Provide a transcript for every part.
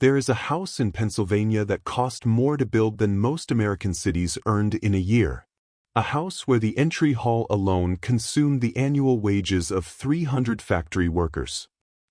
There is a house in Pennsylvania that cost more to build than most American cities earned in a year. A house where the entry hall alone consumed the annual wages of 300 factory workers.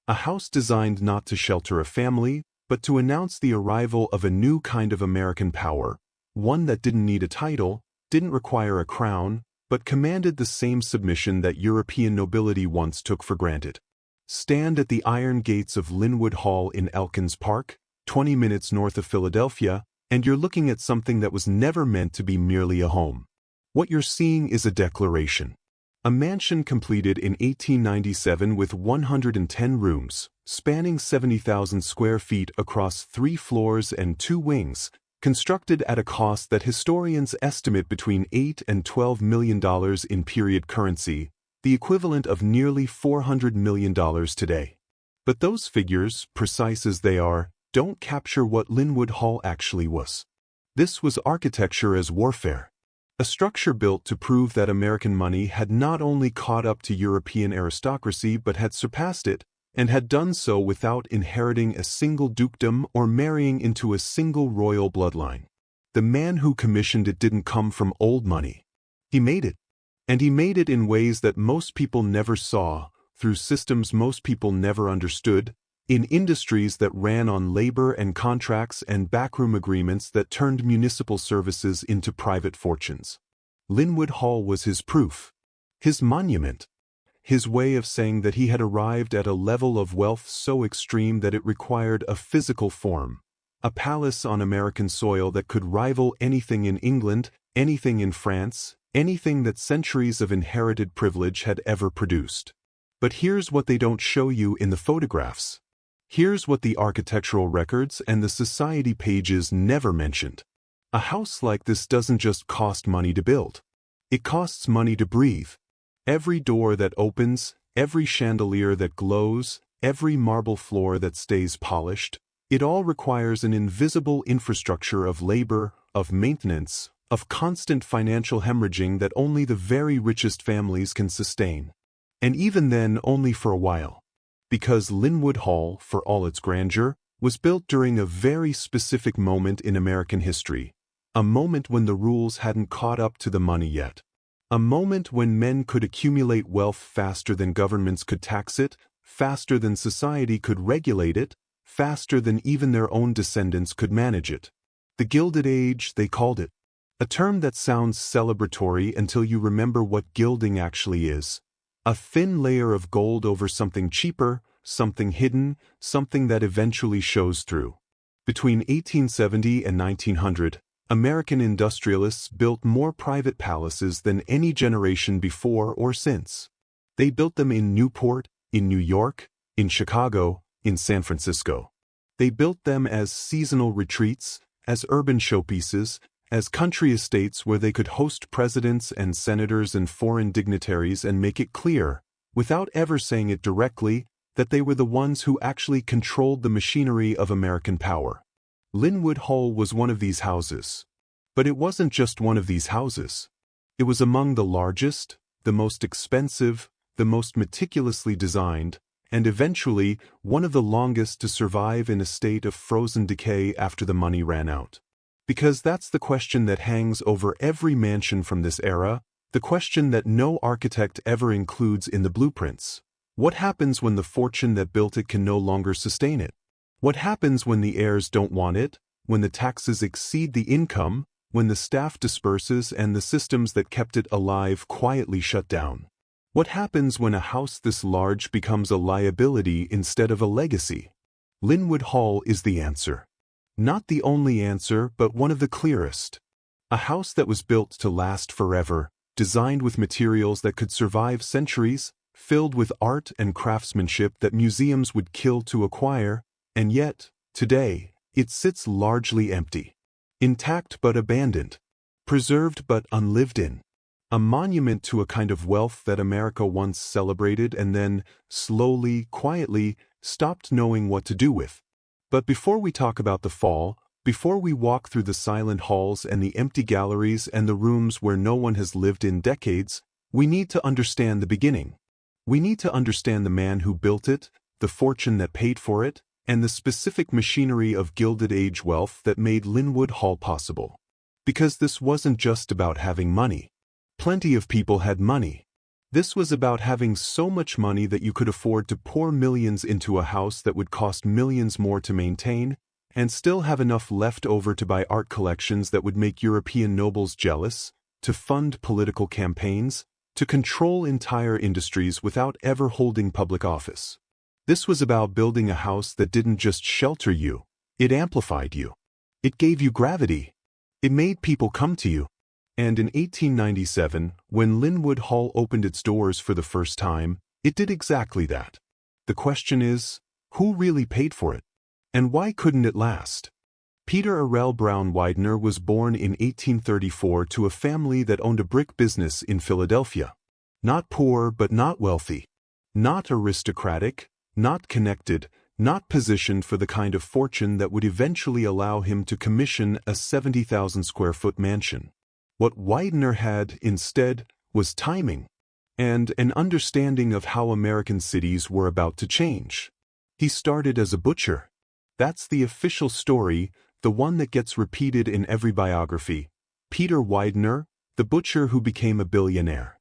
A house designed not to shelter a family, but to announce the arrival of a new kind of American power, one that didn't need a title, didn't require a crown, but commanded the same submission that European nobility once took for granted. Stand at the iron gates of Lynnewood Hall in Elkins Park, 20 minutes north of Philadelphia, and you're looking at something that was never meant to be merely a home. What you're seeing is a declaration. A mansion completed in 1897 with 110 rooms, spanning 70,000 square feet across 3 floors and 2 wings, constructed at a cost that historians estimate between $8 and $12 million in period currency, the equivalent of nearly $400 million today. But those figures, precise as they are, don't capture what Lynnewood Hall actually was. This was architecture as warfare. A structure built to prove that American money had not only caught up to European aristocracy but had surpassed it, and had done so without inheriting a single dukedom or marrying into a single royal bloodline. The man who commissioned it didn't come from old money. He made it. And he made it in ways that most people never saw, through systems most people never understood, in industries that ran on labor and contracts and backroom agreements that turned municipal services into private fortunes. Lynnewood Hall was his proof, his monument, his way of saying that he had arrived at a level of wealth so extreme that it required a physical form, a palace on American soil that could rival anything in England, anything in France, anything that centuries of inherited privilege had ever produced. But here's what they don't show you in the photographs. Here's what the architectural records and the society pages never mentioned. A house like this doesn't just cost money to build. It costs money to breathe. Every door that opens, every chandelier that glows, every marble floor that stays polished, it all requires an invisible infrastructure of labor, of maintenance, of constant financial hemorrhaging that only the very richest families can sustain. And even then only for a while. Because Lynnewood Hall, for all its grandeur, was built during a very specific moment in American history. A moment when the rules hadn't caught up to the money yet. A moment when men could accumulate wealth faster than governments could tax it, faster than society could regulate it, faster than even their own descendants could manage it. The Gilded Age, they called it. A term that sounds celebratory until you remember what gilding actually is. A thin layer of gold over something cheaper, something hidden, something that eventually shows through. Between 1870 and 1900, American industrialists built more private palaces than any generation before or since. They built them in Newport, in New York, in Chicago, in San Francisco. They built them as seasonal retreats, as urban showpieces, as country estates where they could host presidents and senators and foreign dignitaries and make it clear, without ever saying it directly, that they were the ones who actually controlled the machinery of American power. Lynnewood Hall was one of these houses. But it wasn't just one of these houses. It was among the largest, the most expensive, the most meticulously designed, and eventually one of the longest to survive in a state of frozen decay after the money ran out. Because that's the question that hangs over every mansion from this era, the question that no architect ever includes in the blueprints. What happens when the fortune that built it can no longer sustain it? What happens when the heirs don't want it, when the taxes exceed the income, when the staff disperses and the systems that kept it alive quietly shut down? What happens when a house this large becomes a liability instead of a legacy? Lynnewood Hall is the answer. Not the only answer, but one of the clearest. A house that was built to last forever, designed with materials that could survive centuries, filled with art and craftsmanship that museums would kill to acquire, and yet, today, it sits largely empty. Intact but abandoned. Preserved but unlived in. A monument to a kind of wealth that America once celebrated and then, slowly, quietly, stopped knowing what to do with. But before we talk about the fall, before we walk through the silent halls and the empty galleries and the rooms where no one has lived in decades, we need to understand the beginning. We need to understand the man who built it, the fortune that paid for it, and the specific machinery of Gilded Age wealth that made Lynnewood Hall possible. Because this wasn't just about having money. Plenty of people had money. This was about having so much money that you could afford to pour millions into a house that would cost millions more to maintain, and still have enough left over to buy art collections that would make European nobles jealous, to fund political campaigns, to control entire industries without ever holding public office. This was about building a house that didn't just shelter you, it amplified you. It gave you gravity. It made people come to you. And in 1897, when Lynnewood Hall opened its doors for the first time, it did exactly that. The question is, who really paid for it? And why couldn't it last? Peter Arell Brown Widener was born in 1834 to a family that owned a brick business in Philadelphia. Not poor but not wealthy. Not aristocratic, not connected, not positioned for the kind of fortune that would eventually allow him to commission a 70,000 square foot mansion. What Widener had, instead, was timing, and an understanding of how American cities were about to change. He started as a butcher. That's the official story, the one that gets repeated in every biography. Peter Widener, the butcher who became a billionaire.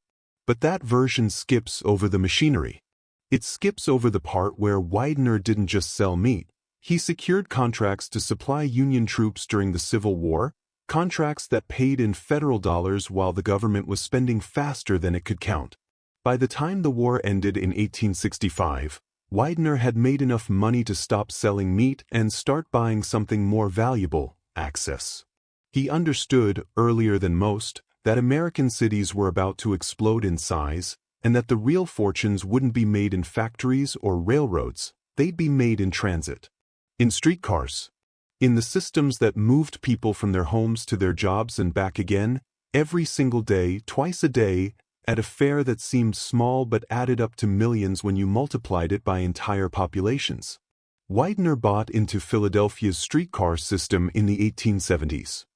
But that version skips over the machinery. It skips over the part where Widener didn't just sell meat. He secured contracts to supply Union troops during the Civil War, contracts that paid in federal dollars while the government was spending faster than it could count. By the time the war ended in 1865, Widener had made enough money to stop selling meat and start buying something more valuable: access. He understood, earlier than most, that American cities were about to explode in size, and that the real fortunes wouldn't be made in factories or railroads, they'd be made in transit. In streetcars. In the systems that moved people from their homes to their jobs and back again, every single day, twice a day, at a fare that seemed small but added up to millions when you multiplied it by entire populations. Widener bought into Philadelphia's streetcar system in the 1870s.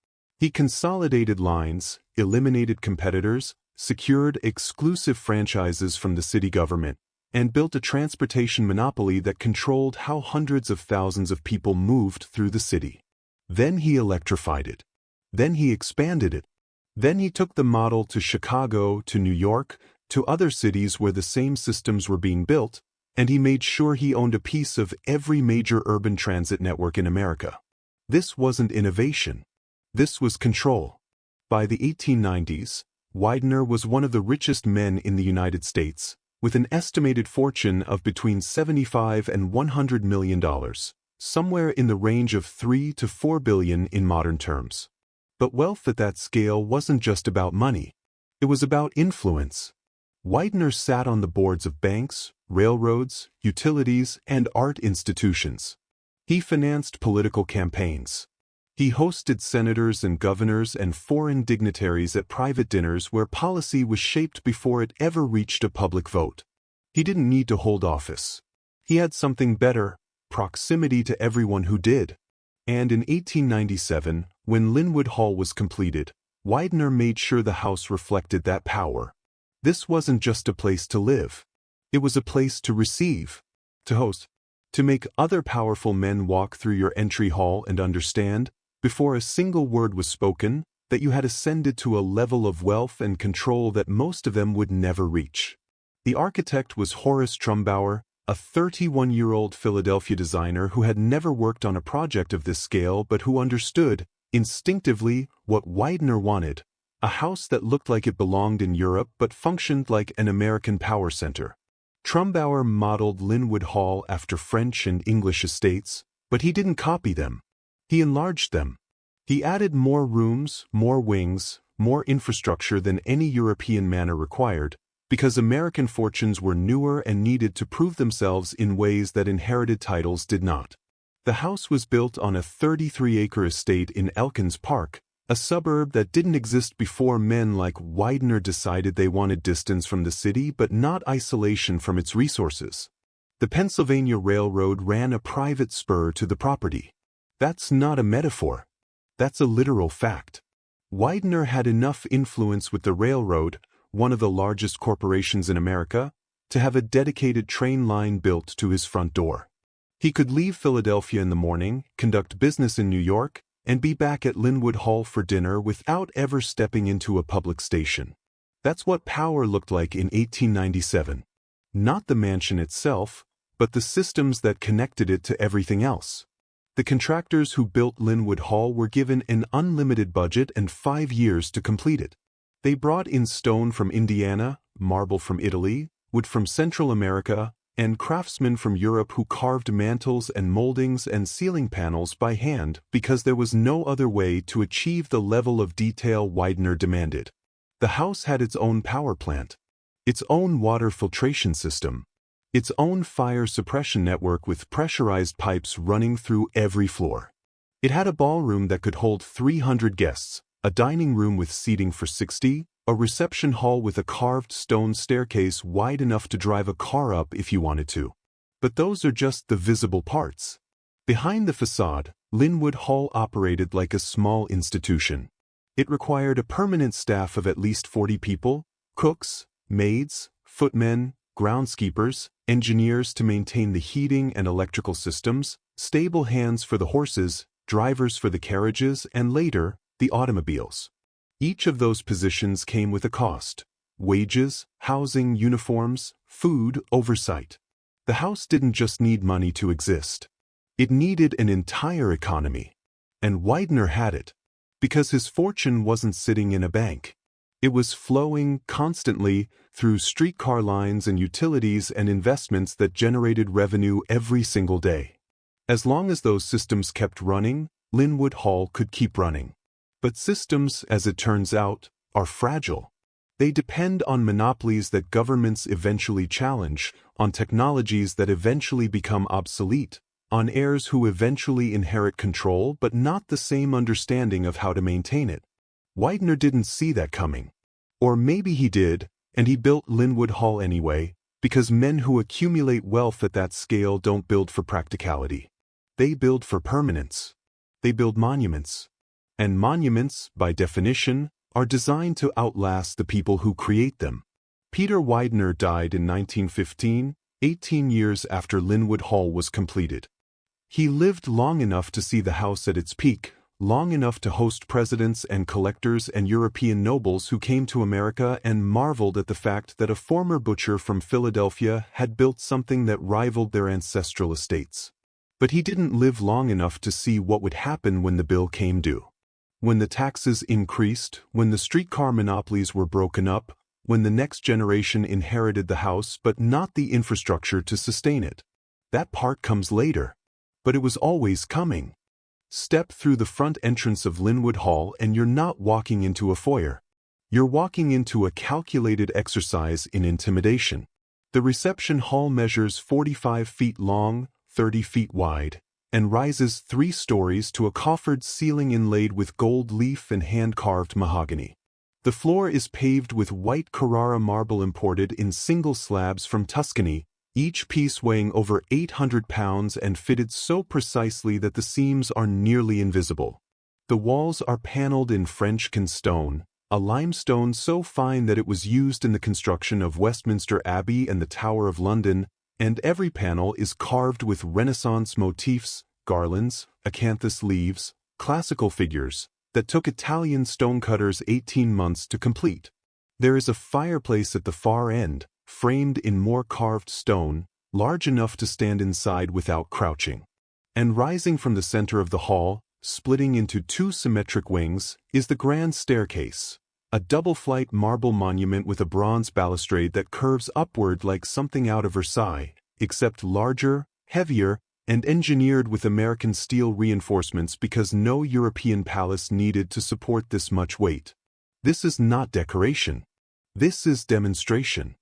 He consolidated lines, eliminated competitors, secured exclusive franchises from the city government, and built a transportation monopoly that controlled how hundreds of thousands of people moved through the city. Then he electrified it. Then he expanded it. Then he took the model to Chicago, to New York, to other cities where the same systems were being built, and he made sure he owned a piece of every major urban transit network in America. This wasn't innovation. This was control. By the 1890s, Widener was one of the richest men in the United States, with an estimated fortune of between $75 and $100 million, somewhere in the range of $3 to $4 billion in modern terms. But wealth at that scale wasn't just about money. It was about influence. Widener sat on the boards of banks, railroads, utilities, and art institutions. He financed political campaigns. He hosted senators and governors and foreign dignitaries at private dinners where policy was shaped before it ever reached a public vote. He didn't need to hold office. He had something better: proximity to everyone who did. And in 1897, when Lynnewood Hall was completed, Widener made sure the house reflected that power. This wasn't just a place to live. It was a place to receive, to host, to make other powerful men walk through your entry hall and understand, before a single word was spoken, that you had ascended to a level of wealth and control that most of them would never reach. The architect was Horace Trumbauer, a 31-year-old Philadelphia designer who had never worked on a project of this scale but who understood, instinctively, what Widener wanted: a house that looked like it belonged in Europe but functioned like an American power center. Trumbauer modeled Lynnewood Hall after French and English estates, but he didn't copy them. He enlarged them. He added more rooms, more wings, more infrastructure than any European manor required, because American fortunes were newer and needed to prove themselves in ways that inherited titles did not. The house was built on a 33-acre estate in Elkins Park, a suburb that didn't exist before men like Widener decided they wanted distance from the city but not isolation from its resources. The Pennsylvania Railroad ran a private spur to the property. That's not a metaphor. That's a literal fact. Widener had enough influence with the railroad, one of the largest corporations in America, to have a dedicated train line built to his front door. He could leave Philadelphia in the morning, conduct business in New York, and be back at Lynnewood Hall for dinner without ever stepping into a public station. That's what power looked like in 1897. Not the mansion itself, but the systems that connected it to everything else. The contractors who built Lynnewood Hall were given an unlimited budget and 5 years to complete it. They brought in stone from Indiana, marble from Italy, wood from Central America, and craftsmen from Europe who carved mantels and moldings and ceiling panels by hand because there was no other way to achieve the level of detail Widener demanded. The house had its own power plant, its own water filtration system, its own fire suppression network with pressurized pipes running through every floor. It had a ballroom that could hold 300 guests, a dining room with seating for 60, a reception hall with a carved stone staircase wide enough to drive a car up if you wanted to. But those are just the visible parts. Behind the facade, Lynnewood Hall operated like a small institution. It required a permanent staff of at least 40 people, cooks, maids, footmen, groundskeepers, engineers to maintain the heating and electrical systems, stable hands for the horses, drivers for the carriages, and later, the automobiles. Each of those positions came with a cost: wages, housing, uniforms, food, oversight. The house didn't just need money to exist. It needed an entire economy. And Widener had it, because his fortune wasn't sitting in a bank. It was flowing constantly through streetcar lines and utilities and investments that generated revenue every single day. As long as those systems kept running, Lynnewood Hall could keep running. But systems, as it turns out, are fragile. They depend on monopolies that governments eventually challenge, on technologies that eventually become obsolete, on heirs who eventually inherit control but not the same understanding of how to maintain it. Widener didn't see that coming. Or maybe he did, and he built Lynnewood Hall anyway, because men who accumulate wealth at that scale don't build for practicality. They build for permanence. They build monuments. And monuments, by definition, are designed to outlast the people who create them. Peter Widener died in 1915, 18 years after Lynnewood Hall was completed. He lived long enough to see the house at its peak, long enough to host presidents and collectors and European nobles who came to America and marveled at the fact that a former butcher from Philadelphia had built something that rivaled their ancestral estates. But he didn't live long enough to see what would happen when the bill came due. When the taxes increased, when the streetcar monopolies were broken up, when the next generation inherited the house but not the infrastructure to sustain it. That part comes later. But it was always coming. Step through the front entrance of Lynnewood Hall and you're not walking into a foyer. You're walking into a calculated exercise in intimidation. The reception hall measures 45 feet long, 30 feet wide, and rises 3 stories to a coffered ceiling inlaid with gold leaf and hand-carved mahogany. The floor is paved with white Carrara marble imported in single slabs from Tuscany, each piece weighing over 800 pounds and fitted so precisely that the seams are nearly invisible. The walls are paneled in French stone, a limestone so fine that it was used in the construction of Westminster Abbey and the Tower of London, and every panel is carved with Renaissance motifs, garlands, acanthus leaves, classical figures, that took Italian stonecutters 18 months to complete. There is a fireplace at the far end, framed in more carved stone, large enough to stand inside without crouching. And rising from the center of the hall, splitting into 2 symmetric wings, is the grand staircase, a double-flight marble monument with a bronze balustrade that curves upward like something out of Versailles, except larger, heavier, and engineered with American steel reinforcements because no European palace needed to support this much weight. This is not decoration. This is demonstration.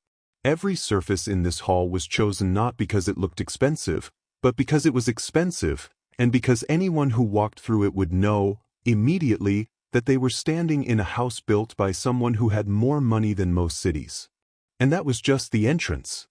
Every surface in this hall was chosen not because it looked expensive, but because it was expensive, and because anyone who walked through it would know, immediately, that they were standing in a house built by someone who had more money than most cities. And that was just the entrance.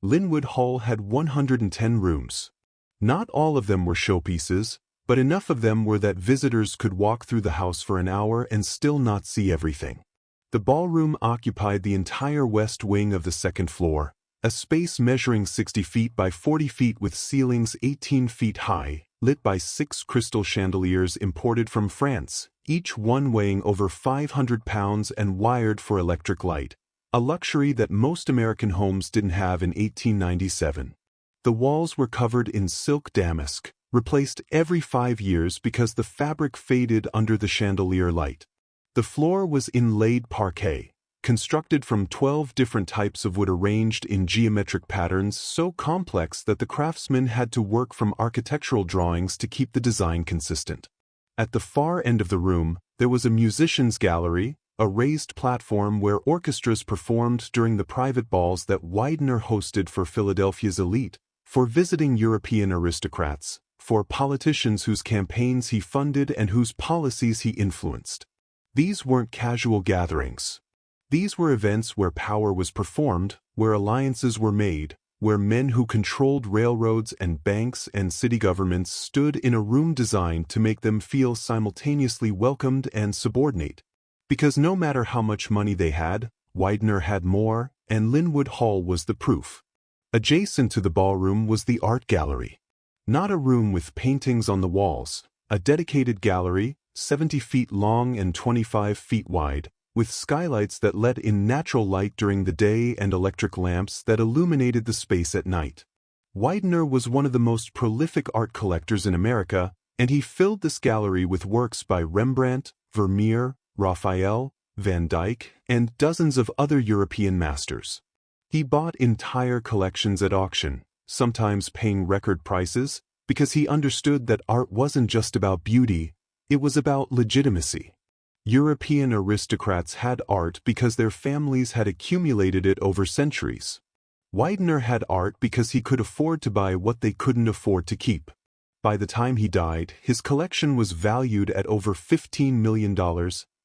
Lynnewood Hall had 110 rooms. Not all of them were showpieces, but enough of them were that visitors could walk through the house for an hour and still not see everything. The ballroom occupied the entire west wing of the second floor, a space measuring 60 feet by 40 feet with ceilings 18 feet high, lit by 6 crystal chandeliers imported from France, each one weighing over 500 pounds and wired for electric light, a luxury that most American homes didn't have in 1897. The walls were covered in silk damask, replaced every 5 years because the fabric faded under the chandelier light. The floor was inlaid parquet, constructed from 12 different types of wood arranged in geometric patterns so complex that the craftsman had to work from architectural drawings to keep the design consistent. At the far end of the room, there was a musician's gallery, a raised platform where orchestras performed during the private balls that Widener hosted for Philadelphia's elite, for visiting European aristocrats, for politicians whose campaigns he funded and whose policies he influenced. These weren't casual gatherings. These were events where power was performed, where alliances were made, where men who controlled railroads and banks and city governments stood in a room designed to make them feel simultaneously welcomed and subordinate. Because no matter how much money they had, Widener had more, and Lynnewood Hall was the proof. Adjacent to the ballroom was the art gallery. Not a room with paintings on the walls, a dedicated gallery, 70 feet long and 25 feet wide, with skylights that let in natural light during the day and electric lamps that illuminated the space at night. Widener was one of the most prolific art collectors in America, and he filled this gallery with works by Rembrandt, Vermeer, Raphael, Van Dyck, and dozens of other European masters. He bought entire collections at auction, sometimes paying record prices, because he understood that art wasn't just about beauty, it was about legitimacy. European aristocrats had art because their families had accumulated it over centuries. Widener had art because he could afford to buy what they couldn't afford to keep. By the time he died, his collection was valued at over $15 million,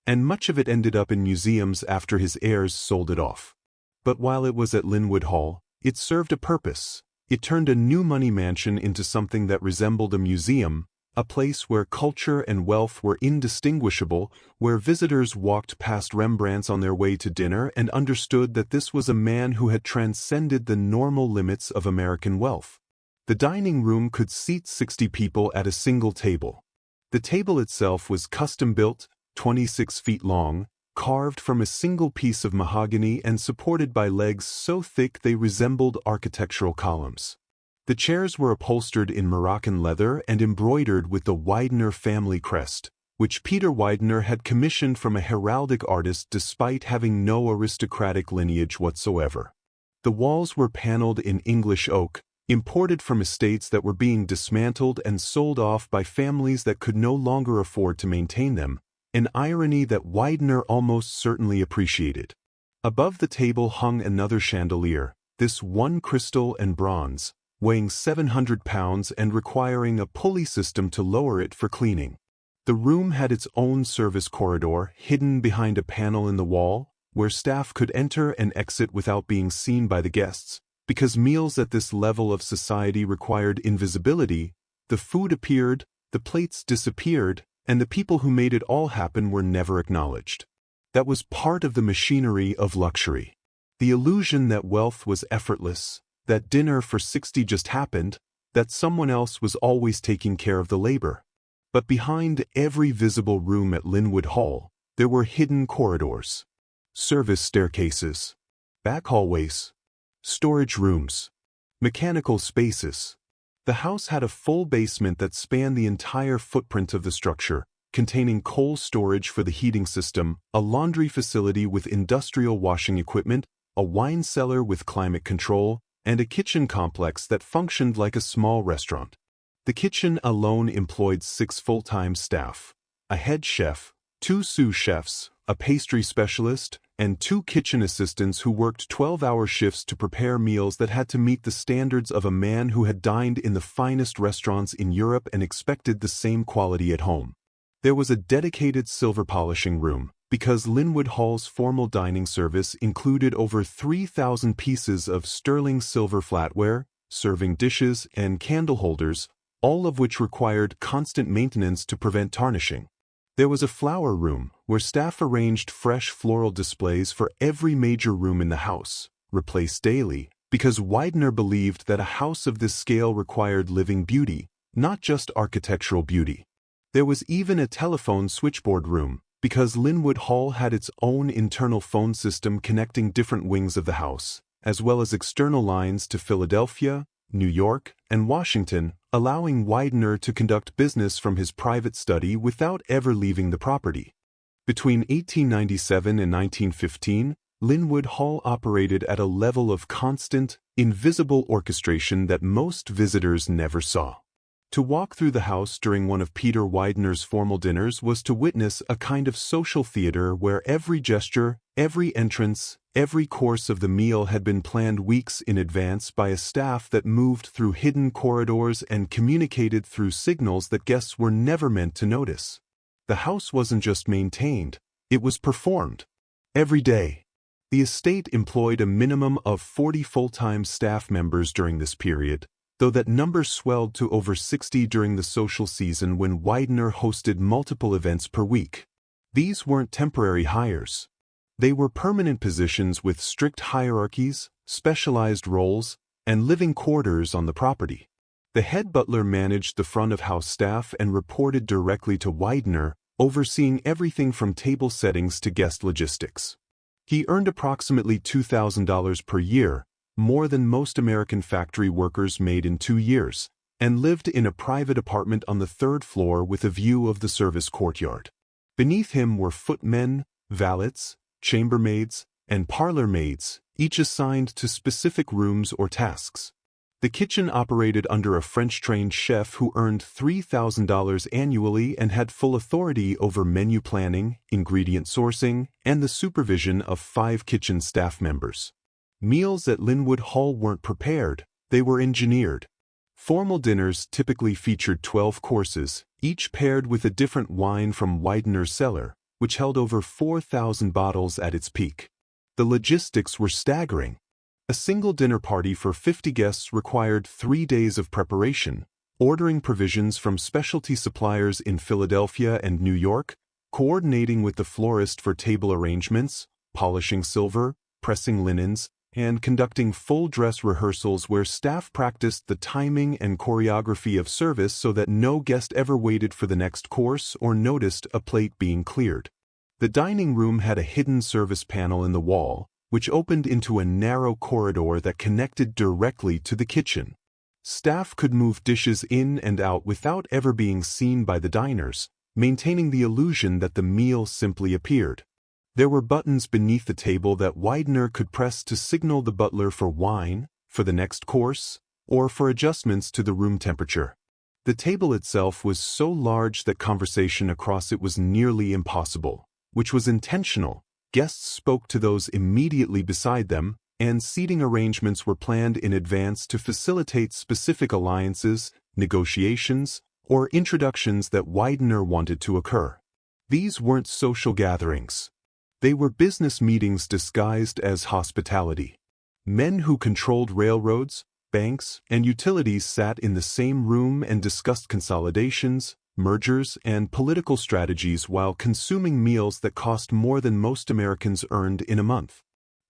and much of it ended up in museums after his heirs sold it off. But while it was at Lynnewood Hall, it served a purpose. It turned a new money mansion into something that resembled a museum, a place where culture and wealth were indistinguishable, where visitors walked past Rembrandts on their way to dinner and understood that this was a man who had transcended the normal limits of American wealth. The dining room could seat 60 people at a single table. The table itself was custom-built, 26 feet long, carved from a single piece of mahogany and supported by legs so thick they resembled architectural columns. The chairs were upholstered in Moroccan leather and embroidered with the Widener family crest, which Peter Widener had commissioned from a heraldic artist despite having no aristocratic lineage whatsoever. The walls were paneled in English oak, imported from estates that were being dismantled and sold off by families that could no longer afford to maintain them, an irony that Widener almost certainly appreciated. Above the table hung another chandelier, this one crystal and bronze, weighing 700 pounds and requiring a pulley system to lower it for cleaning. The room had its own service corridor hidden behind a panel in the wall, where staff could enter and exit without being seen by the guests. Because meals at this level of society required invisibility, the food appeared, the plates disappeared, and the people who made it all happen were never acknowledged. That was part of the machinery of luxury. The illusion that wealth was effortless, that dinner for 60 just happened, that someone else was always taking care of the labor. But behind every visible room at Lynnewood Hall, there were hidden corridors, service staircases, back hallways, storage rooms, mechanical spaces. The house had a full basement that spanned the entire footprint of the structure, containing coal storage for the heating system, a laundry facility with industrial washing equipment, a wine cellar with climate control, and a kitchen complex that functioned like a small restaurant. The kitchen alone employed 6 full-time staff, a head chef, 2 sous chefs, a pastry specialist, and 2 kitchen assistants who worked 12-hour shifts to prepare meals that had to meet the standards of a man who had dined in the finest restaurants in Europe and expected the same quality at home. There was a dedicated silver polishing room, because Lynnewood Hall's formal dining service included over 3,000 pieces of sterling silver flatware, serving dishes, and candle holders, all of which required constant maintenance to prevent tarnishing. There was a flower room, where staff arranged fresh floral displays for every major room in the house, replaced daily, because Widener believed that a house of this scale required living beauty, not just architectural beauty. There was even a telephone switchboard room, because Lynnewood Hall had its own internal phone system connecting different wings of the house, as well as external lines to Philadelphia, New York, and Washington, allowing Widener to conduct business from his private study without ever leaving the property. Between 1897 and 1915, Lynnewood Hall operated at a level of constant, invisible orchestration that most visitors never saw. To walk through the house during one of Peter Widener's formal dinners was to witness a kind of social theater where every gesture, every entrance, every course of the meal had been planned weeks in advance by a staff that moved through hidden corridors and communicated through signals that guests were never meant to notice. The house wasn't just maintained, it was performed. Every day. The estate employed a minimum of 40 full-time staff members during this period, though that number swelled to over 60 during the social season when Widener hosted multiple events per week. These weren't temporary hires. They were permanent positions with strict hierarchies, specialized roles, and living quarters on the property. The head butler managed the front-of-house staff and reported directly to Widener, overseeing everything from table settings to guest logistics. He earned approximately $2,000 per year, more than most American factory workers made in 2 years, and lived in a private apartment on the 3rd floor with a view of the service courtyard. Beneath him were footmen, valets, chambermaids, and parlor maids, each assigned to specific rooms or tasks. The kitchen operated under a French-trained chef who earned $3,000 annually and had full authority over menu planning, ingredient sourcing, and the supervision of 5 kitchen staff members. Meals at Lynnewood Hall weren't prepared, they were engineered. Formal dinners typically featured 12 courses, each paired with a different wine from Widener's cellar, which held over 4,000 bottles at its peak. The logistics were staggering. A single dinner party for 50 guests required 3 days of preparation, ordering provisions from specialty suppliers in Philadelphia and New York, coordinating with the florist for table arrangements, polishing silver, pressing linens, and conducting full dress rehearsals where staff practiced the timing and choreography of service so that no guest ever waited for the next course or noticed a plate being cleared. The dining room had a hidden service panel in the wall, which opened into a narrow corridor that connected directly to the kitchen. Staff could move dishes in and out without ever being seen by the diners, maintaining the illusion that the meal simply appeared. There were buttons beneath the table that Widener could press to signal the butler for wine, for the next course, or for adjustments to the room temperature. The table itself was so large that conversation across it was nearly impossible, which was intentional. Guests spoke to those immediately beside them, and seating arrangements were planned in advance to facilitate specific alliances, negotiations, or introductions that Widener wanted to occur. These weren't social gatherings. They were business meetings disguised as hospitality. Men who controlled railroads, banks, and utilities sat in the same room and discussed consolidations, mergers, and political strategies while consuming meals that cost more than most Americans earned in a month.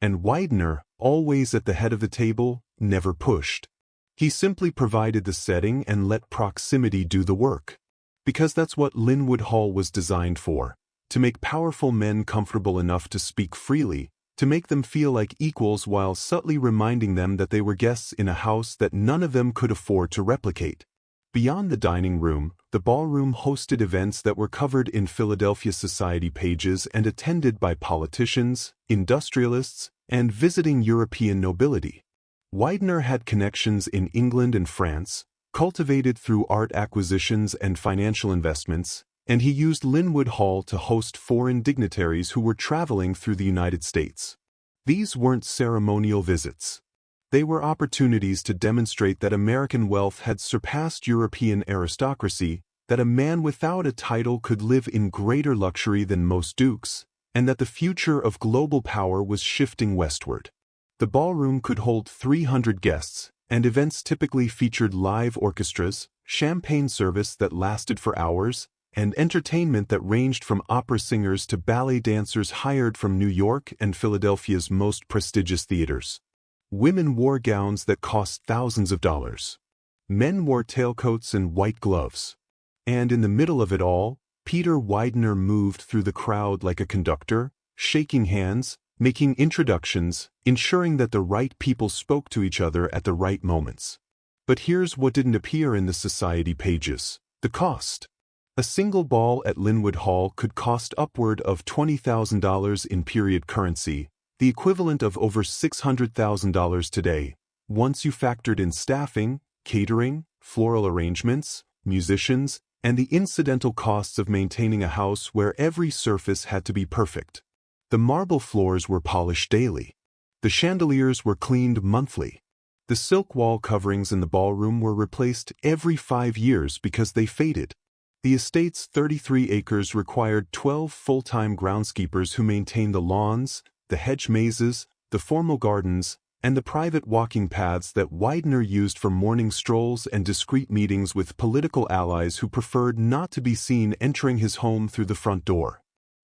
And Widener, always at the head of the table, never pushed. He simply provided the setting and let proximity do the work. Because that's what Lynnewood Hall was designed for. To make powerful men comfortable enough to speak freely, to make them feel like equals while subtly reminding them that they were guests in a house that none of them could afford to replicate. Beyond the dining room, the ballroom hosted events that were covered in Philadelphia society pages and attended by politicians, industrialists, and visiting European nobility. Widener had connections in England and France, cultivated through art acquisitions and financial investments, and he used Lynnewood Hall to host foreign dignitaries who were traveling through the United States. These weren't ceremonial visits. They were opportunities to demonstrate that American wealth had surpassed European aristocracy, that a man without a title could live in greater luxury than most dukes, and that the future of global power was shifting westward. The ballroom could hold 300 guests, and events typically featured live orchestras, champagne service that lasted for hours, and entertainment that ranged from opera singers to ballet dancers hired from New York and Philadelphia's most prestigious theaters. Women wore gowns that cost thousands of dollars. Men wore tailcoats and white gloves. And in the middle of it all, Peter Widener moved through the crowd like a conductor, shaking hands, making introductions, ensuring that the right people spoke to each other at the right moments. But here's what didn't appear in the society pages: the cost. A single ball at Lynnewood Hall could cost upward of $20,000 in period currency, the equivalent of over $600,000 today, once you factored in staffing, catering, floral arrangements, musicians, and the incidental costs of maintaining a house where every surface had to be perfect. The marble floors were polished daily. The chandeliers were cleaned monthly. The silk wall coverings in the ballroom were replaced every 5 years because they faded. The estate's 33 acres required 12 full-time groundskeepers who maintained the lawns, the hedge mazes, the formal gardens, and the private walking paths that Widener used for morning strolls and discreet meetings with political allies who preferred not to be seen entering his home through the front door.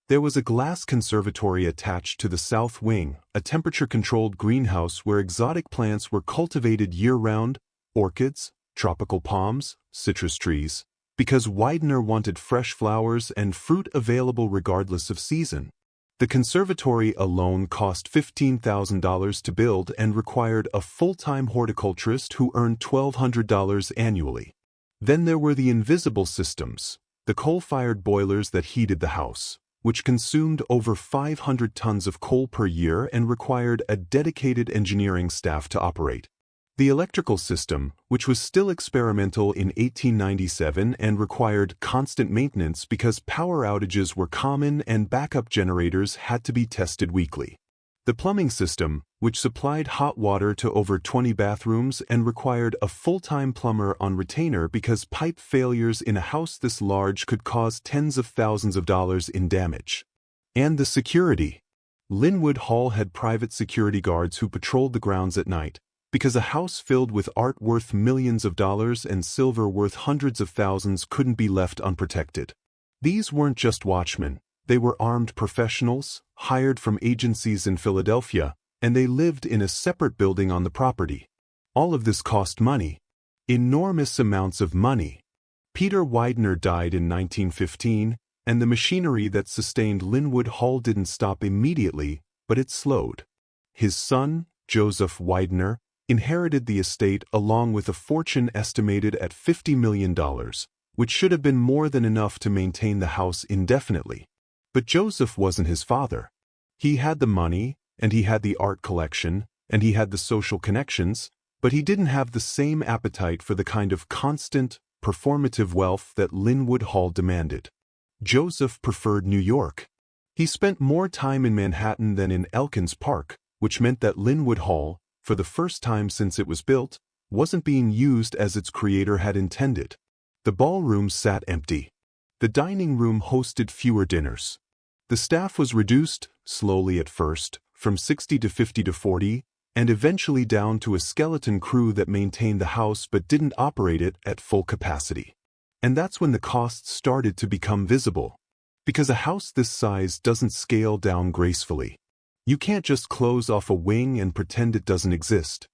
There was a glass conservatory attached to the south wing, a temperature-controlled greenhouse where exotic plants were cultivated year-round: orchids, tropical palms, citrus trees, because Widener wanted fresh flowers and fruit available regardless of season. The conservatory alone cost $15,000 to build and required a full-time horticulturist who earned $1,200 annually. Then there were the invisible systems, the coal-fired boilers that heated the house, which consumed over 500 tons of coal per year and required a dedicated engineering staff to operate. The electrical system, which was still experimental in 1897 and required constant maintenance because power outages were common and backup generators had to be tested weekly. The plumbing system, which supplied hot water to over 20 bathrooms and required a full-time plumber on retainer because pipe failures in a house this large could cause tens of thousands of dollars in damage. And the security. Lynnewood Hall had private security guards who patrolled the grounds at night, because a house filled with art worth millions of dollars and silver worth hundreds of thousands couldn't be left unprotected. These weren't just watchmen, they were armed professionals, hired from agencies in Philadelphia, and they lived in a separate building on the property. All of this cost money. Enormous amounts of money. Peter Widener died in 1915, and the machinery that sustained Lynnewood Hall didn't stop immediately, but it slowed. His son, Joseph Widener, inherited the estate along with a fortune estimated at $50 million, which should have been more than enough to maintain the house indefinitely. But Joseph wasn't his father. He had the money, and he had the art collection, and he had the social connections, but he didn't have the same appetite for the kind of constant, performative wealth that Lynnewood Hall demanded. Joseph preferred New York. He spent more time in Manhattan than in Elkins Park, which meant that Lynnewood Hall, for the first time since it was built, wasn't being used as its creator had intended. The ballroom sat empty. The dining room hosted fewer dinners. The staff was reduced, slowly at first, from 60 to 50 to 40, and eventually down to a skeleton crew that maintained the house but didn't operate it at full capacity. And that's when the costs started to become visible. Because a house this size doesn't scale down gracefully. You can't just close off a wing and pretend it doesn't exist.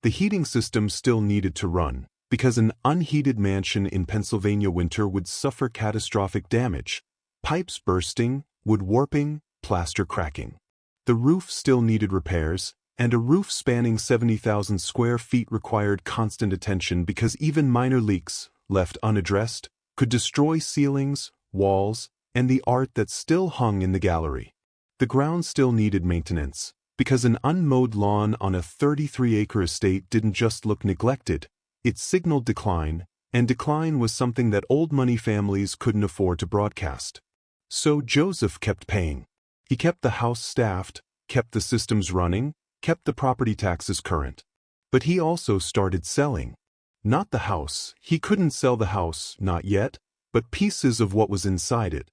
The heating system still needed to run, because an unheated mansion in Pennsylvania winter would suffer catastrophic damage: pipes bursting, wood warping, plaster cracking. The roof still needed repairs, and a roof spanning 70,000 square feet required constant attention because even minor leaks, left unaddressed, could destroy ceilings, walls, and the art that still hung in the gallery. The ground still needed maintenance, because an unmowed lawn on a 33-acre estate didn't just look neglected, it signaled decline, and decline was something that old money families couldn't afford to broadcast. So Joseph kept paying. He kept the house staffed, kept the systems running, kept the property taxes current. But he also started selling. Not the house. He couldn't sell the house, not yet, but pieces of what was inside it.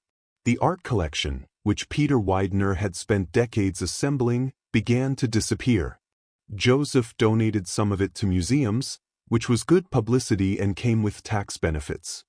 The art collection, which Peter Widener had spent decades assembling, began to disappear. Joseph donated some of it to museums, which was good publicity and came with tax benefits.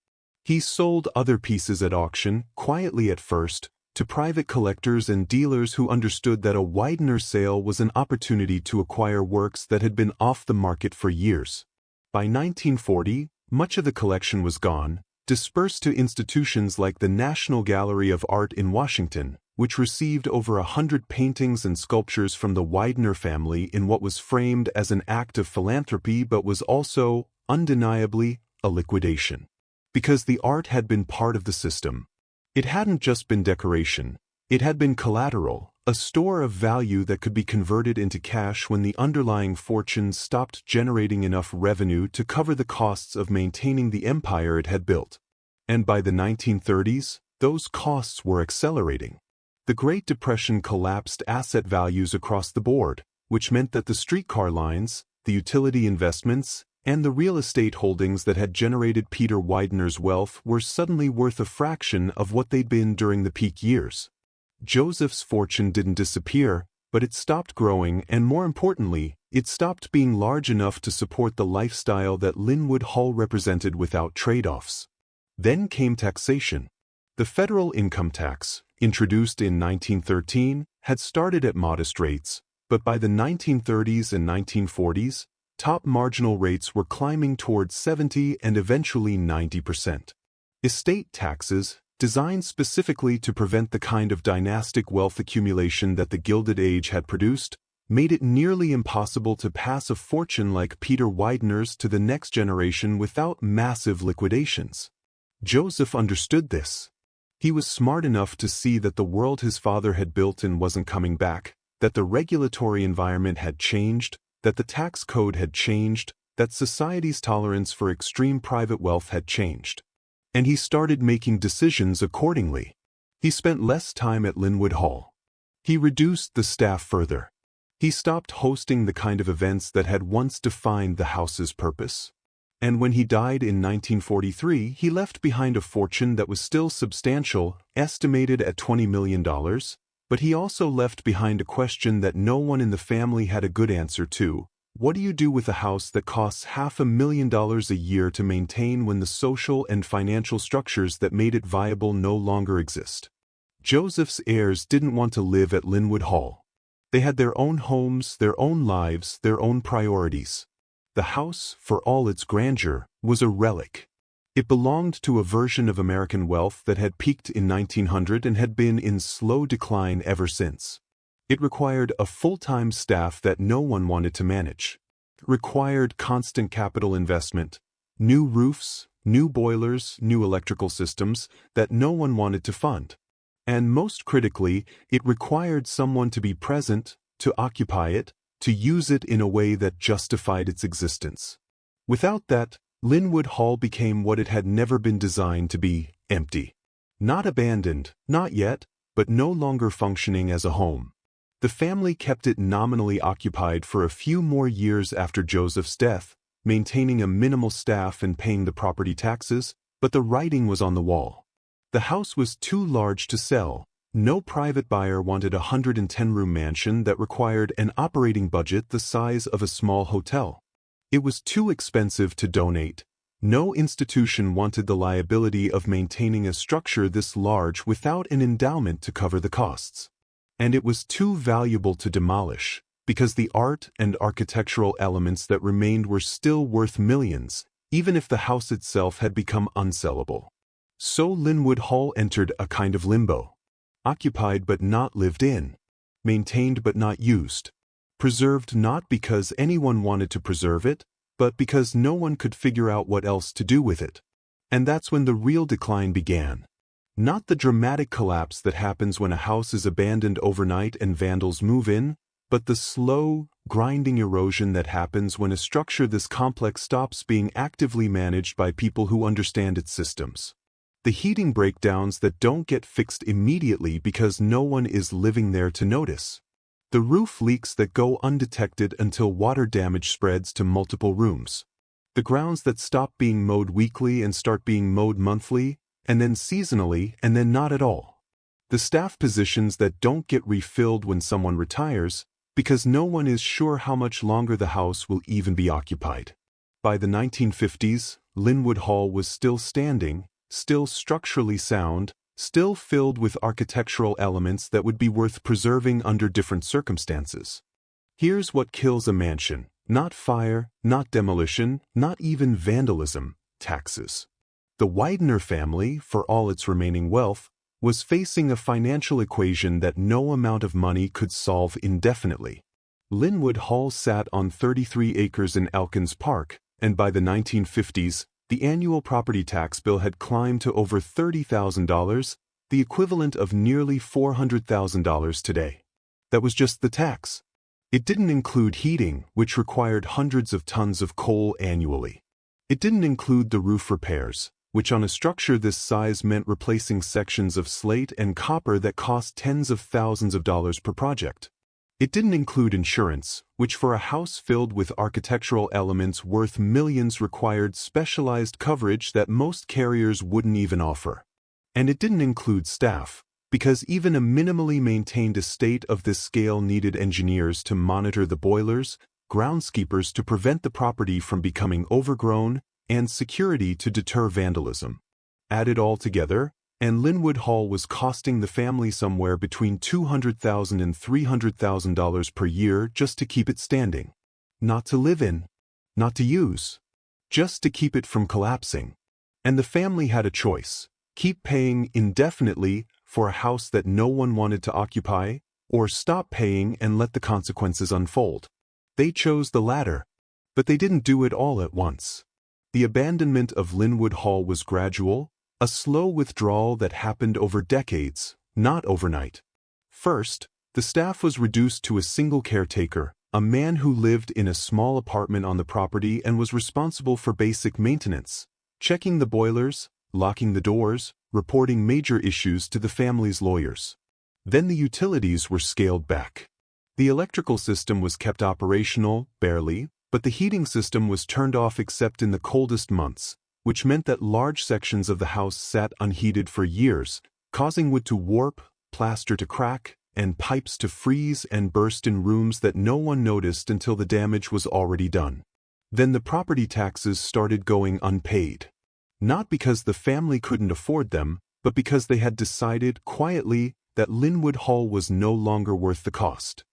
He sold other pieces at auction, quietly at first, to private collectors and dealers who understood that a Widener sale was an opportunity to acquire works that had been off the market for years. By 1940, much of the collection was gone, dispersed to institutions like the National Gallery of Art in Washington, which received over 100 paintings and sculptures from the Widener family in what was framed as an act of philanthropy but was also, undeniably, a liquidation. Because the art had been part of the system. It hadn't just been decoration, it had been collateral, a store of value that could be converted into cash when the underlying fortune stopped generating enough revenue to cover the costs of maintaining the empire it had built. And by the 1930s, those costs were accelerating. The Great Depression collapsed asset values across the board, which meant that the streetcar lines, the utility investments, and the real estate holdings that had generated Peter Widener's wealth were suddenly worth a fraction of what they'd been during the peak years. Joseph's fortune didn't disappear, but it stopped growing and, more importantly, it stopped being large enough to support the lifestyle that Lynnewood Hall represented without trade-offs. Then came taxation. The federal income tax, introduced in 1913, had started at modest rates, but by the 1930s and 1940s, top marginal rates were climbing towards 70 and eventually 90%. Estate taxes, designed specifically to prevent the kind of dynastic wealth accumulation that the Gilded Age had produced, made it nearly impossible to pass a fortune like Peter Widener's to the next generation without massive liquidations. Joseph understood this. He was smart enough to see that the world his father had built and wasn't coming back, that the regulatory environment had changed, that the tax code had changed, that society's tolerance for extreme private wealth had changed. And he started making decisions accordingly. He spent less time at Lynnewood Hall. He reduced the staff further. He stopped hosting the kind of events that had once defined the house's purpose. And when he died in 1943, he left behind a fortune that was still substantial, estimated at $20 million, but he also left behind a question that no one in the family had a good answer to. What do you do with a house that costs $500,000 a year to maintain when the social and financial structures that made it viable no longer exist? Joseph's heirs didn't want to live at Lynnewood Hall. They had their own homes, their own lives, their own priorities. The house, for all its grandeur, was a relic. It belonged to a version of American wealth that had peaked in 1900 and had been in slow decline ever since. It required a full-time staff that no one wanted to manage. It required constant capital investment, new roofs, new boilers, new electrical systems that no one wanted to fund. And most critically, it required someone to be present, to occupy it, to use it in a way that justified its existence. Without that, Lynnewood Hall became what it had never been designed to be: empty. Not abandoned, not yet, but no longer functioning as a home. The family kept it nominally occupied for a few more years after Joseph's death, maintaining a minimal staff and paying the property taxes, but the writing was on the wall. The house was too large to sell. No private buyer wanted a 110-room mansion that required an operating budget the size of a small hotel. It was too expensive to donate. No institution wanted the liability of maintaining a structure this large without an endowment to cover the costs. And it was too valuable to demolish, because the art and architectural elements that remained were still worth millions, even if the house itself had become unsellable. So Lynnewood Hall entered a kind of limbo. Occupied but not lived in. Maintained but not used. Preserved not because anyone wanted to preserve it, but because no one could figure out what else to do with it. And that's when the real decline began. Not the dramatic collapse that happens when a house is abandoned overnight and vandals move in, but the slow, grinding erosion that happens when a structure this complex stops being actively managed by people who understand its systems. The heating breakdowns that don't get fixed immediately because no one is living there to notice. The roof leaks that go undetected until water damage spreads to multiple rooms. The grounds that stop being mowed weekly and start being mowed monthly, and then seasonally, and then not at all. The staff positions that don't get refilled when someone retires, because no one is sure how much longer the house will even be occupied. By the 1950s, Lynnewood Hall was still standing, still structurally sound, still filled with architectural elements that would be worth preserving under different circumstances. Here's what kills a mansion: not fire, not demolition, not even vandalism, taxes. The Widener family, for all its remaining wealth, was facing a financial equation that no amount of money could solve indefinitely. Lynnewood Hall sat on 33 acres in Elkins Park, and by the 1950s, the annual property tax bill had climbed to over $30,000, the equivalent of nearly $400,000 today. That was just the tax. It didn't include heating, which required hundreds of tons of coal annually. It didn't include the roof repairs, which on a structure this size meant replacing sections of slate and copper that cost tens of thousands of dollars per project. It didn't include insurance, which for a house filled with architectural elements worth millions required specialized coverage that most carriers wouldn't even offer. And it didn't include staff, because even a minimally maintained estate of this scale needed engineers to monitor the boilers, groundskeepers to prevent the property from becoming overgrown, and security to deter vandalism. Add it all together, and Lynnewood Hall was costing the family somewhere between $200,000 and $300,000 per year just to keep it standing. Not to live in, not to use, just to keep it from collapsing. And the family had a choice: keep paying indefinitely for a house that no one wanted to occupy, or stop paying and let the consequences unfold. They chose the latter, but they didn't do it all at once. The abandonment of Lynnewood Hall was gradual, a slow withdrawal that happened over decades, not overnight. First, the staff was reduced to a single caretaker, a man who lived in a small apartment on the property and was responsible for basic maintenance, checking the boilers, locking the doors, reporting major issues to the family's lawyers. Then the utilities were scaled back. The electrical system was kept operational, barely, but the heating system was turned off except in the coldest months, which meant that large sections of the house sat unheated for years, causing wood to warp, plaster to crack, and pipes to freeze and burst in rooms that no one noticed until the damage was already done. Then the property taxes started going unpaid. Not because the family couldn't afford them, but because they had decided, quietly, that Lynnewood Hall was no longer worth the cost.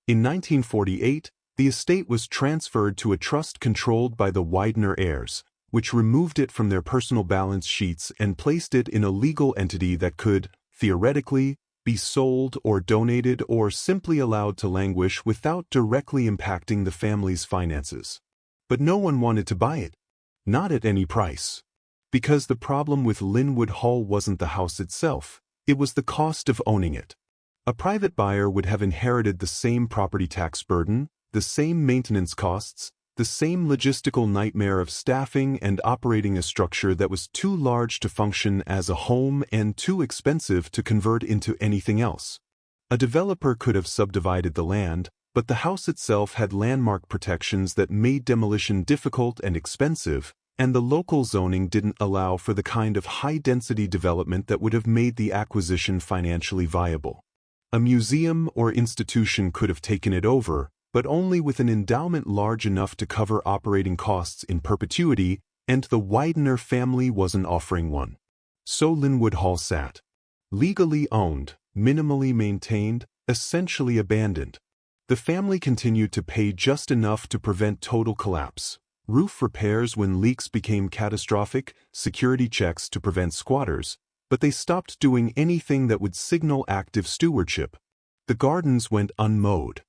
In 1948, the estate was transferred to a trust controlled by the Widener heirs, which removed it from their personal balance sheets and placed it in a legal entity that could, theoretically, be sold or donated or simply allowed to languish without directly impacting the family's finances. But no one wanted to buy it. Not at any price. Because the problem with Lynnewood Hall wasn't the house itself, it was the cost of owning it. A private buyer would have inherited the same property tax burden, the same maintenance costs, the same logistical nightmare of staffing and operating a structure that was too large to function as a home and too expensive to convert into anything else. A developer could have subdivided the land, but the house itself had landmark protections that made demolition difficult and expensive, and the local zoning didn't allow for the kind of high-density development that would have made the acquisition financially viable. A museum or institution could have taken it over, but only with an endowment large enough to cover operating costs in perpetuity, and the Widener family wasn't offering one. So Lynnewood Hall sat. Legally owned, minimally maintained, essentially abandoned. The family continued to pay just enough to prevent total collapse. Roof repairs when leaks became catastrophic, security checks to prevent squatters, but they stopped doing anything that would signal active stewardship. The gardens went unmowed.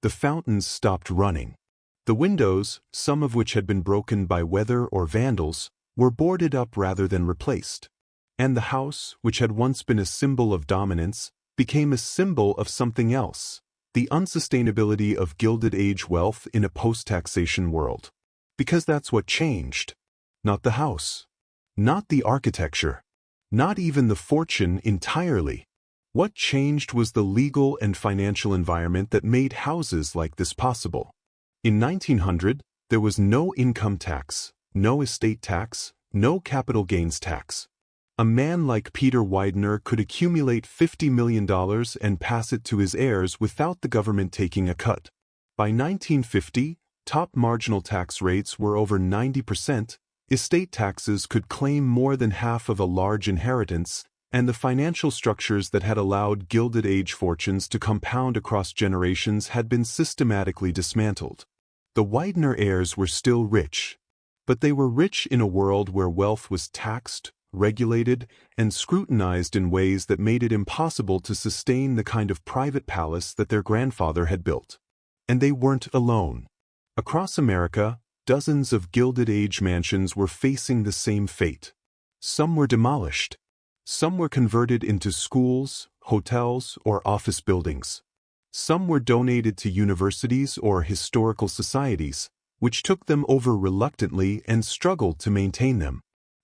The fountains stopped running. The windows, some of which had been broken by weather or vandals, were boarded up rather than replaced. And the house, which had once been a symbol of dominance, became a symbol of something else: the unsustainability of Gilded Age wealth in a post-taxation world. Because that's what changed. Not the house. Not the architecture. Not even the fortune entirely. What changed was the legal and financial environment that made houses like this possible. In 1900, there was no income tax, no estate tax, no capital gains tax. A man like Peter Widener could accumulate $50 million and pass it to his heirs without the government taking a cut. By 1950, top marginal tax rates were over 90%, estate taxes could claim more than half of a large inheritance, and the financial structures that had allowed Gilded Age fortunes to compound across generations had been systematically dismantled. The Widener heirs were still rich, but they were rich in a world where wealth was taxed, regulated, and scrutinized in ways that made it impossible to sustain the kind of private palace that their grandfather had built. And they weren't alone. Across America, dozens of Gilded Age mansions were facing the same fate. Some were demolished. Some were converted into schools, hotels, or office buildings. Some were donated to universities or historical societies, which took them over reluctantly and struggled to maintain them.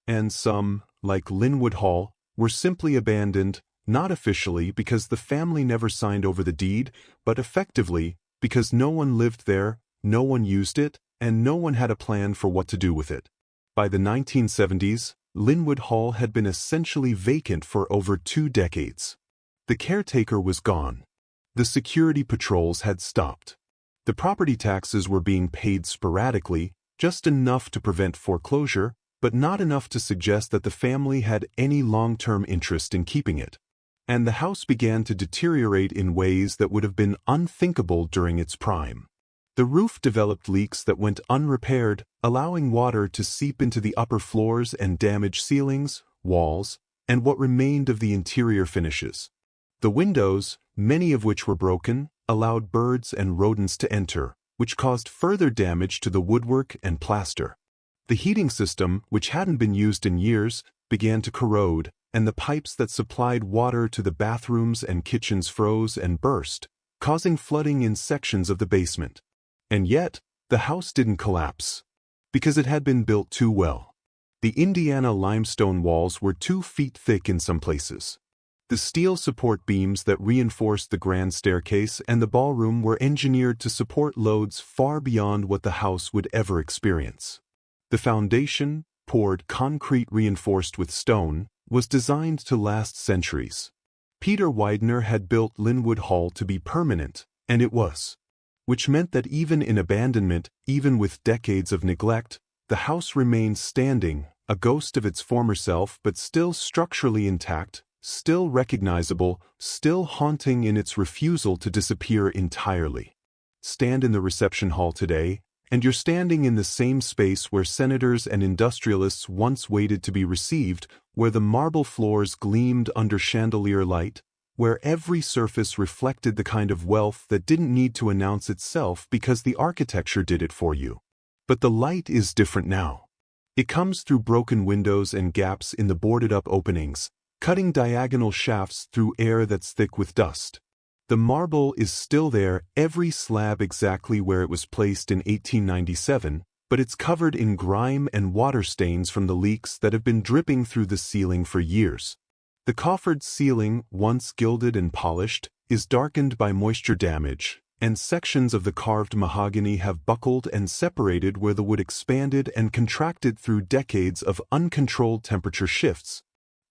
And some, like Lynnewood Hall, were simply abandoned, not officially because the family never signed over the deed, but effectively because no one lived there, no one used it, and no one had a plan for what to do with it. By the 1970s, Lynnewood Hall had been essentially vacant for over 2 decades. The caretaker was gone. The security patrols had stopped. The property taxes were being paid sporadically, just enough to prevent foreclosure, but not enough to suggest that the family had any long-term interest in keeping it. And the house began to deteriorate in ways that would have been unthinkable during its prime. The roof developed leaks that went unrepaired, allowing water to seep into the upper floors and damage ceilings, walls, and what remained of the interior finishes. The windows, many of which were broken, allowed birds and rodents to enter, which caused further damage to the woodwork and plaster. The heating system, which hadn't been used in years, began to corrode, and the pipes that supplied water to the bathrooms and kitchens froze and burst, causing flooding in sections of the basement. And yet, the house didn't collapse, because it had been built too well. The Indiana limestone walls were 2 feet thick in some places. The steel support beams that reinforced the grand staircase and the ballroom were engineered to support loads far beyond what the house would ever experience. The foundation, poured concrete reinforced with stone, was designed to last centuries. Peter Widener had built Lynnewood Hall to be permanent, and it was. Which meant that even in abandonment, even with decades of neglect, the house remained standing, a ghost of its former self but still structurally intact, still recognizable, still haunting in its refusal to disappear entirely. Stand in the reception hall today, and you're standing in the same space where senators and industrialists once waited to be received, where the marble floors gleamed under chandelier light, where every surface reflected the kind of wealth that didn't need to announce itself because the architecture did it for you. But the light is different now. It comes through broken windows and gaps in the boarded-up openings, cutting diagonal shafts through air that's thick with dust. The marble is still there, every slab exactly where it was placed in 1897, but it's covered in grime and water stains from the leaks that have been dripping through the ceiling for years. The coffered ceiling, once gilded and polished, is darkened by moisture damage, and sections of the carved mahogany have buckled and separated where the wood expanded and contracted through decades of uncontrolled temperature shifts.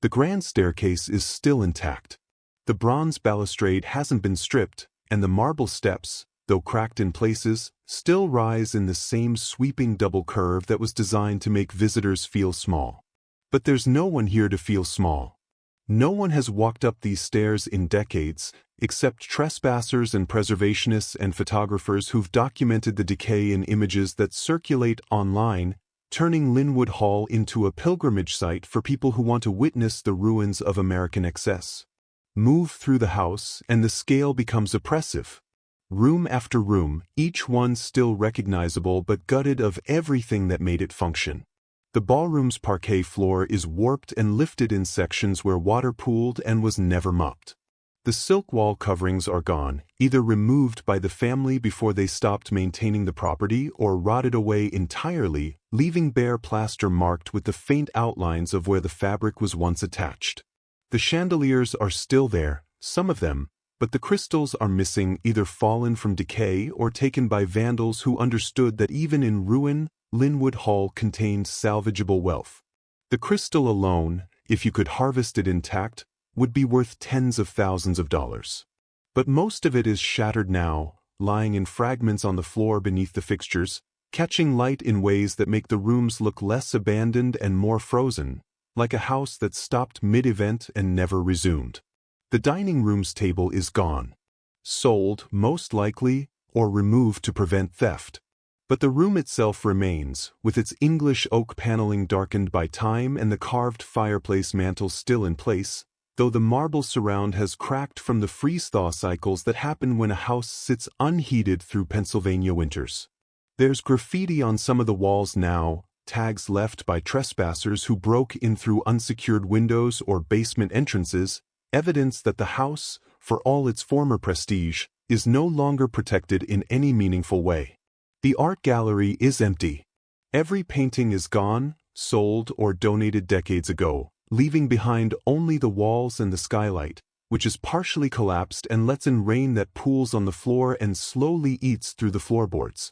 The grand staircase is still intact. The bronze balustrade hasn't been stripped, and the marble steps, though cracked in places, still rise in the same sweeping double curve that was designed to make visitors feel small. But there's no one here to feel small. No one has walked up these stairs in decades, except trespassers and preservationists and photographers who've documented the decay in images that circulate online, turning Lynnewood Hall into a pilgrimage site for people who want to witness the ruins of American excess. Move through the house, and the scale becomes oppressive. Room after room, each one still recognizable but gutted of everything that made it function. The ballroom's parquet floor is warped and lifted in sections where water pooled and was never mopped. The silk wall coverings are gone, either removed by the family before they stopped maintaining the property or rotted away entirely, leaving bare plaster marked with the faint outlines of where the fabric was once attached. The chandeliers are still there, some of them, but the crystals are missing, either fallen from decay or taken by vandals who understood that even in ruin, Lynnewood Hall contained salvageable wealth. The crystal alone, if you could harvest it intact, would be worth tens of thousands of dollars. But most of it is shattered now, lying in fragments on the floor beneath the fixtures, catching light in ways that make the rooms look less abandoned and more frozen, like a house that stopped mid-event and never resumed. The dining room's table is gone. Sold, most likely, or removed to prevent theft. But the room itself remains, with its English oak paneling darkened by time and the carved fireplace mantel still in place, though the marble surround has cracked from the freeze-thaw cycles that happen when a house sits unheated through Pennsylvania winters. There's graffiti on some of the walls now, tags left by trespassers who broke in through unsecured windows or basement entrances, evidence that the house, for all its former prestige, is no longer protected in any meaningful way. The art gallery is empty. Every painting is gone, sold, or donated decades ago, leaving behind only the walls and the skylight, which is partially collapsed and lets in rain that pools on the floor and slowly eats through the floorboards.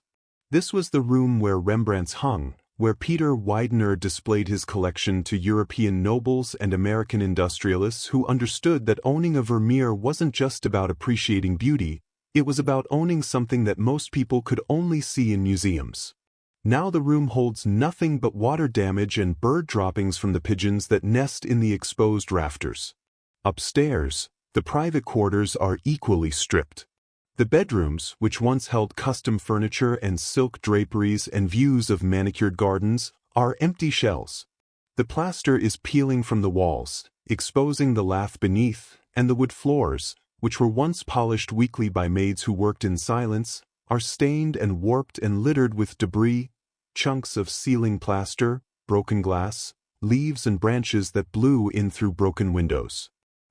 This was the room where Rembrandts hung, where Peter Widener displayed his collection to European nobles and American industrialists who understood that owning a Vermeer wasn't just about appreciating beauty, it was about owning something that most people could only see in museums. Now the room holds nothing but water damage and bird droppings from the pigeons that nest in the exposed rafters. Upstairs, the private quarters are equally stripped. The bedrooms, which once held custom furniture and silk draperies and views of manicured gardens, are empty shells. The plaster is peeling from the walls, exposing the lath beneath, and the wood floors, which were once polished weekly by maids who worked in silence, are stained and warped and littered with debris, chunks of ceiling plaster, broken glass, leaves and branches that blew in through broken windows.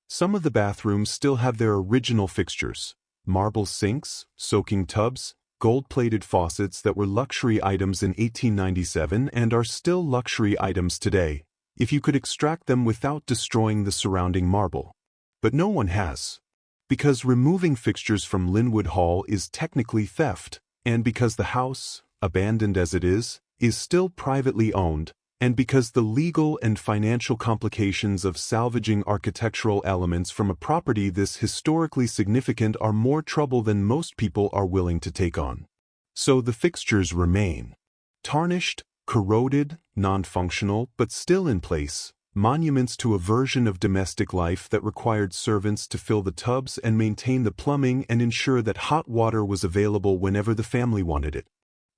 Some of the bathrooms still have their original fixtures: marble sinks, soaking tubs, gold-plated faucets that were luxury items in 1897 and are still luxury items today, if you could extract them without destroying the surrounding marble. But no one has. Because removing fixtures from Lynnewood Hall is technically theft, and because the house, abandoned as it is still privately owned, and because the legal and financial complications of salvaging architectural elements from a property this historically significant are more trouble than most people are willing to take on. So the fixtures remain. Tarnished, corroded, non-functional, but still in place. Monuments to a version of domestic life that required servants to fill the tubs and maintain the plumbing and ensure that hot water was available whenever the family wanted it.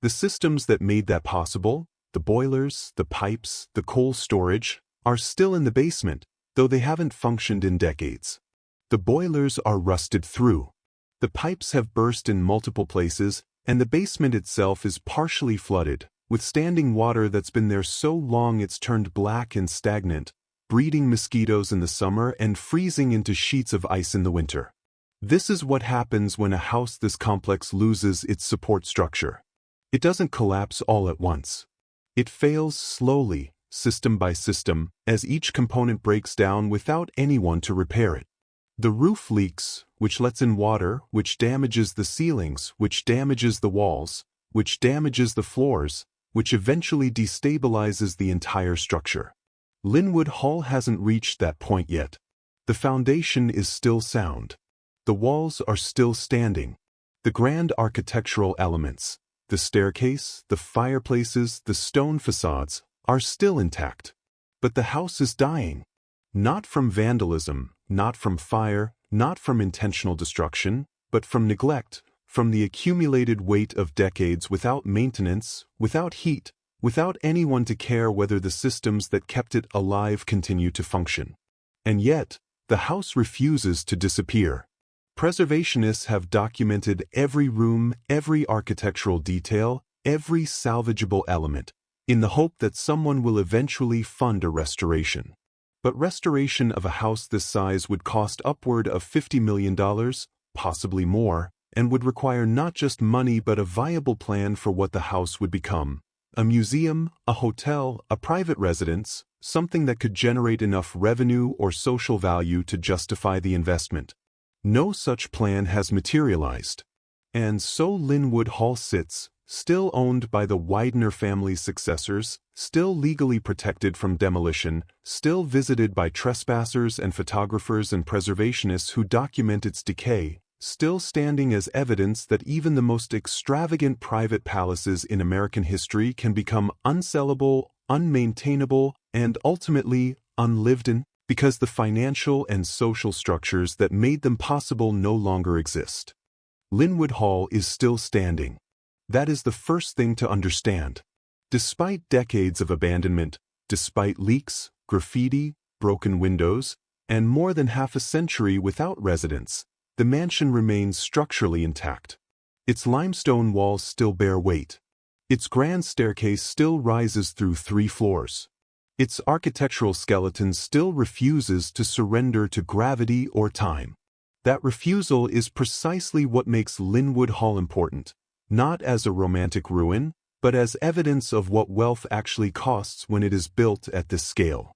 The systems that made that possible, the boilers, the pipes, the coal storage, are still in the basement, though they haven't functioned in decades. The boilers are rusted through. The pipes have burst in multiple places, and the basement itself is partially flooded, with standing water that's been there so long it's turned black and stagnant, breeding mosquitoes in the summer and freezing into sheets of ice in the winter. This is what happens when a house this complex loses its support structure. It doesn't collapse all at once. It fails slowly, system by system, as each component breaks down without anyone to repair it. The roof leaks, which lets in water, which damages the ceilings, which damages the walls, which damages the floors, which eventually destabilizes the entire structure. Lynnewood Hall hasn't reached that point yet. The foundation is still sound. The walls are still standing. The grand architectural elements, the staircase, the fireplaces, the stone facades, are still intact. But the house is dying. Not from vandalism, not from fire, not from intentional destruction, but from neglect, from the accumulated weight of decades without maintenance, without heat, without anyone to care whether the systems that kept it alive continue to function. And yet, the house refuses to disappear. Preservationists have documented every room, every architectural detail, every salvageable element, in the hope that someone will eventually fund a restoration. But restoration of a house this size would cost upward of $50 million, possibly more, and would require not just money but a viable plan for what the house would become: a museum, a hotel, a private residence, something that could generate enough revenue or social value to justify the investment. No such plan has materialized. And so Lynnewood Hall sits, still owned by the Widener family's successors, still legally protected from demolition, still visited by trespassers and photographers and preservationists who document its decay, still standing as evidence that even the most extravagant private palaces in American history can become unsellable, unmaintainable, and ultimately unlived in, because the financial and social structures that made them possible no longer exist. Lynnewood Hall is still standing. That is the first thing to understand. Despite decades of abandonment, despite leaks, graffiti, broken windows, and more than half a century without residents, the mansion remains structurally intact. Its limestone walls still bear weight. Its grand staircase still rises through 3 floors. Its architectural skeleton still refuses to surrender to gravity or time. That refusal is precisely what makes Lynnewood Hall important, not as a romantic ruin, but as evidence of what wealth actually costs when it is built at this scale.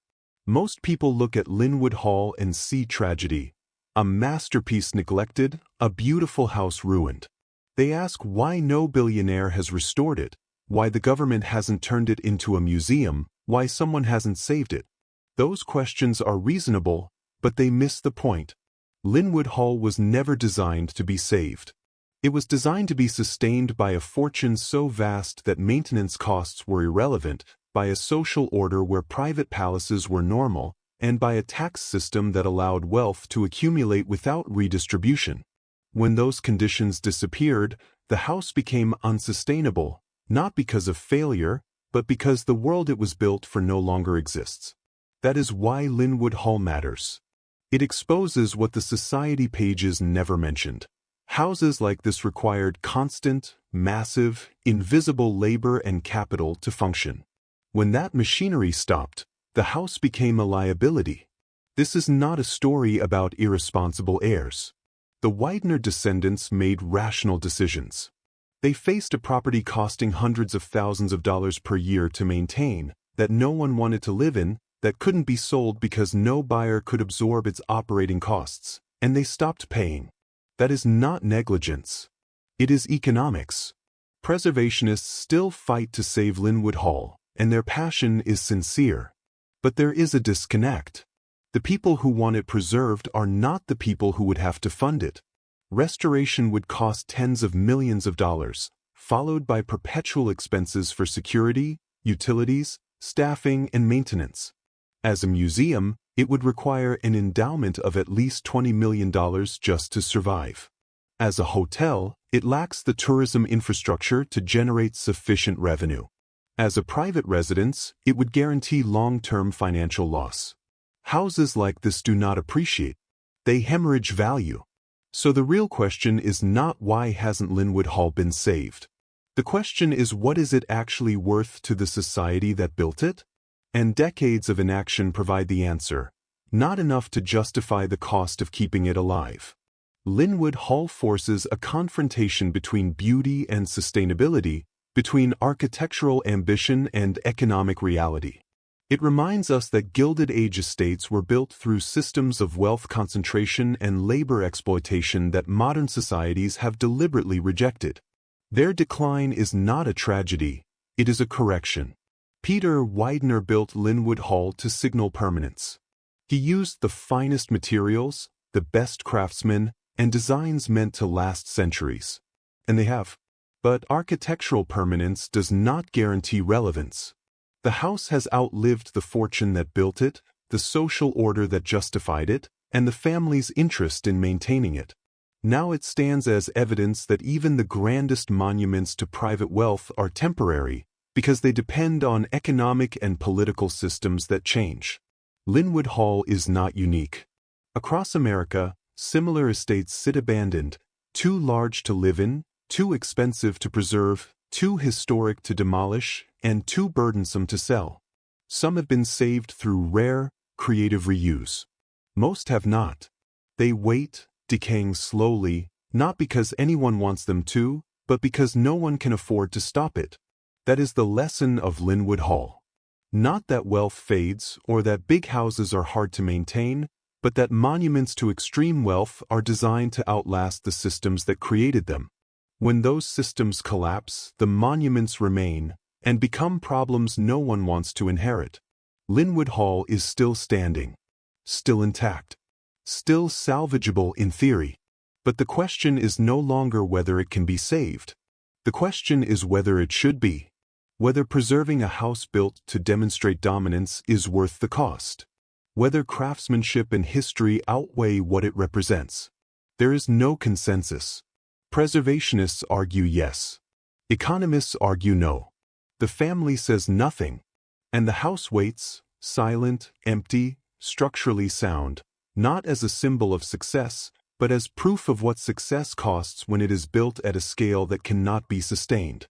Most people look at Lynnewood Hall and see tragedy, a masterpiece neglected, a beautiful house ruined. They ask why no billionaire has restored it, why the government hasn't turned it into a museum, why someone hasn't saved it. Those questions are reasonable, but they miss the point. Lynnewood Hall was never designed to be saved. It was designed to be sustained by a fortune so vast that maintenance costs were irrelevant, by a social order where private palaces were normal, and by a tax system that allowed wealth to accumulate without redistribution. When those conditions disappeared, the house became unsustainable, not because of failure, but because the world it was built for no longer exists. That is why Lynnewood Hall matters. It exposes what the society pages never mentioned. Houses like this required constant, massive, invisible labor and capital to function. When that machinery stopped, the house became a liability. This is not a story about irresponsible heirs. The Widener descendants made rational decisions. They faced a property costing hundreds of thousands of dollars per year to maintain, that no one wanted to live in, that couldn't be sold because no buyer could absorb its operating costs, and they stopped paying. That is not negligence. It is economics. Preservationists still fight to save Lynnewood Hall, and their passion is sincere. But there is a disconnect. The people who want it preserved are not the people who would have to fund it. Restoration would cost tens of millions of dollars, followed by perpetual expenses for security, utilities, staffing, and maintenance. As a museum, it would require an endowment of at least $20 million just to survive. As a hotel, it lacks the tourism infrastructure to generate sufficient revenue. As a private residence, it would guarantee long-term financial loss. Houses like this do not appreciate. They hemorrhage value. So the real question is not why hasn't Lynnewood Hall been saved. The question is what is it actually worth to the society that built it? And decades of inaction provide the answer. Not enough to justify the cost of keeping it alive. Lynnewood Hall forces a confrontation between beauty and sustainability, between architectural ambition and economic reality. It reminds us that Gilded Age estates were built through systems of wealth concentration and labor exploitation that modern societies have deliberately rejected. Their decline is not a tragedy, it is a correction. Peter Widener built Lynnewood Hall to signal permanence. He used the finest materials, the best craftsmen, and designs meant to last centuries. And they have. But architectural permanence does not guarantee relevance. The house has outlived the fortune that built it, the social order that justified it, and the family's interest in maintaining it. Now it stands as evidence that even the grandest monuments to private wealth are temporary, because they depend on economic and political systems that change. Lynnewood Hall is not unique. Across America, similar estates sit abandoned, too large to live in, too expensive to preserve, too historic to demolish, and too burdensome to sell. Some have been saved through rare, creative reuse. Most have not. They wait, decaying slowly, not because anyone wants them to, but because no one can afford to stop it. That is the lesson of Lynnewood Hall. Not that wealth fades or that big houses are hard to maintain, but that monuments to extreme wealth are designed to outlast the systems that created them. When those systems collapse, the monuments remain and become problems no one wants to inherit. Lynnewood Hall is still standing, still intact, still salvageable in theory. But the question is no longer whether it can be saved. The question is whether it should be. Whether preserving a house built to demonstrate dominance is worth the cost. whether craftsmanship and history outweigh what it represents. There is no consensus. Preservationists argue yes. Economists argue no. The family says nothing. And the house waits, silent, empty, structurally sound, not as a symbol of success, but as proof of what success costs when it is built at a scale that cannot be sustained.